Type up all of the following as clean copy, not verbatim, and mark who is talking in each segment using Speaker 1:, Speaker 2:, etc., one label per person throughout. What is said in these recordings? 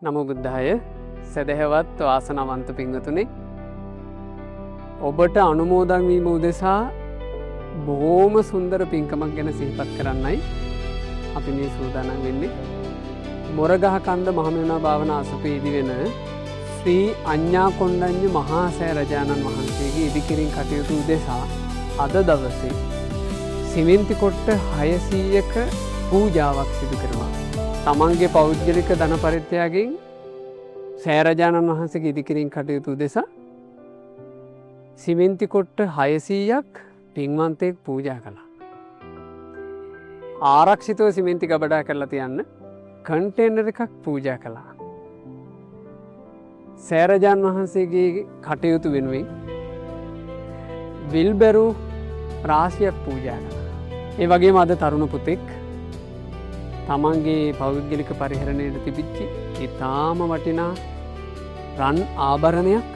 Speaker 1: නමෝ බුද්ධාය සදහවත් වාසනාවන්ත පින්වතුනි ඔබට අනුමෝදන් වීම උදෙසා බොහෝම සුන්දර පින්කමක් ගැන සිහිපත් කරන්නයි අපි මේ සූදානම් වෙන්නේ. මොරගහ කන්ද මහමෙවුනා භාවනා අසපේදී වෙන ශ්‍රී අඤ්ඤා කොණ්ඩඤ්ඤ මහා සෑ රජාණන් වහන්සේගේ ඉදිකිරීම කටයුතු උදෙසා අද දවසේ සිමෙන්ති කොට්ට 600ක පූජාවක් සිදු කරනවා. තමන්ගේ පෞද්ගලික ධන පරිත්‍යාගයෙන් සෑරජාණන් වහන්සේගේ ඉදිකිරීම කටයුතු උදෙසා සිමෙන්ති කොට්ට 600ක් පින්වන්තයෙක් පූජා කළා. ආරක්ෂිතව සිමෙන්ති ගබඩා කරලා තියන්න කන්ටේනර් එකක් පූජා කළා. සෑරජාණන් වහන්සේගේ කටයුතු වෙනුවෙන් විල්බැරු රාශියක් පූජා කළා. ඒ වගේම අද තරුණ පුතෙක් තමන්ගේ පෞද්ගලික පරිහරණයට තිබිච්ච ඉතාම වටිනා රන් ආභරණයක්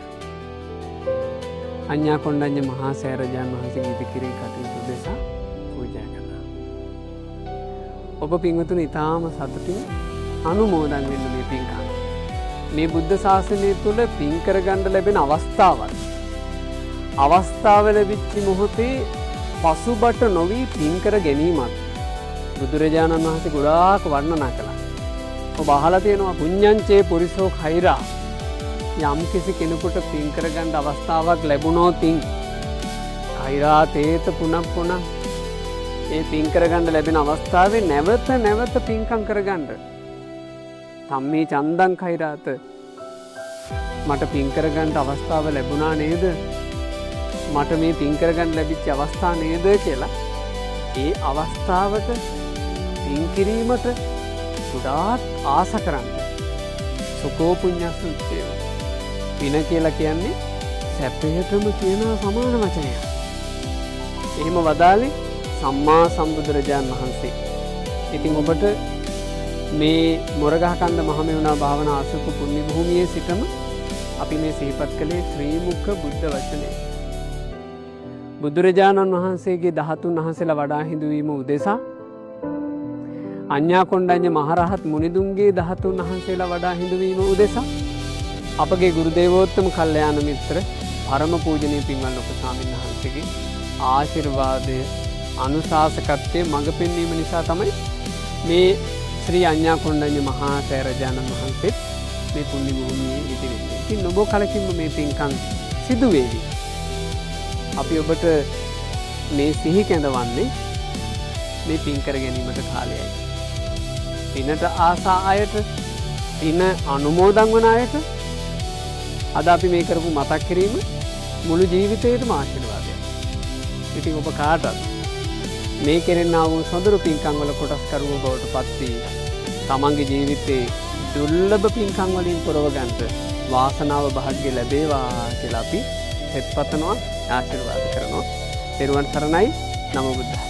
Speaker 1: අඤ්ඤා කොණ්ඩඤ්ඤ මහා සෑරජාණන් වහන්සේගේ ඉදිකිරීම කටයුතු උදෙසා පූජා කළා. ඔබ පින්වතුනි ඉතාම සතුටින් අනුමෝදන් වෙන්න මේ පින්කම. මේ බුද්ධ ශාසනය තුළ පින් කරගන්න ලැබෙන අවස්ථාව ලැබිච්ච මොහොතේ පසුබට නොවි පින් කර ගැනීමත් බුදුරජාණන් වහන්සේ ගොඩාක් වර්ණනා කළා. ඔබ අහලා තියෙනවා පුඤ්ඤංචේ පුරිසෝ khairaa යම් කිසි කෙනෙකුට පින් කරගන්න අවස්ථාවක් ලැබුණොත් khairaa තේත පුනප්පුන ඒ පින් කරගන්න ලැබෙන අවස්ථාවේ නැවත පින්කම් කරගන්න. ධම්මේ චන්දං khaiරාත මට පින් කරගන්න අවස්ථාව ලැබුණා නේද? මට මේ පින් කරගන්න ලැබිච්ච අවස්ථාව නේද කියලා ඒ අවස්ථාවට පින් කිරීමට ගොඩාක් ආස කරන්න. සුකෝ පුඤ්ඤස්ස උච්චේව. පින කියලා කියන්නේ සැපයටම කියන සමාන වචනයක්. එහෙම වදාළේ සම්මා සම්බුදුරජාණන් වහන්සේ. ඉතින් ඔබට මේ මොරගහ කන්ද මහමෙවුනා භාවනා ආසක පුණ්‍ය භූමියේ සිටම අපි මේ සිහිපත් කළේ ශ්‍රී මුඛ බුද්ධ වචනේ. බුදුරජාණන් වහන්සේගේ 13 වහන්සේලා වඩා හිඳුවීම උදෙසා අඤ්ඤා කොණ්ඩඤ්ඤ මහරහත් මුනිදුන්ගේ 13 වහන්සේලා වඩා හිඳුවීම උදෙසා අපගේ ගුරු දේවෝත්තම කල්යාණ මිත්‍ර පරම පූජනීය පින්වත් ලොකු ස්වාමීන් වහන්සේගේ ආශිර්වාදය අනුශාසකත්වයේ මඟ පෙන්වීම නිසා තමයි මේ ශ්‍රී අඤ්ඤා කොණ්ඩඤ්ඤ මහා සෑරජාණන් වහන්සේ මේ පුණ්‍ය භූමියේ ඉදිරියේ. ඉතින් ඔබ කලකින්ම මේ පින්කම් සිදු වේවි. අපි ඔබට මේ සිහි කැඳවන්නේ මේ පින් කර ගැනීමට කාලයයි. පිනට ආසා අයට, පින අනුමෝදන් වන අයට අද අපි මේ කරපු මතක් කිරීම මුළු ජීවිතේටම ආශිර්වාදයක්. ඉතින් ඔබ කාටත් මේ කෙරෙන්නා වූ සොඳුරු පින්කම් වල කොටස්කරුවෝ බවට පත් වී තමන්ගේ ජීවිතේ දුර්ලභ පින්කම් වලින් පුරව ගන්නට වාසනාව භාග්‍ය ලැබේවා කියලා අපි සෙත්පතනවා ආශිර්වාද කරනවා. ත්වන් සරණයි. නමෝ බුද්ධාය.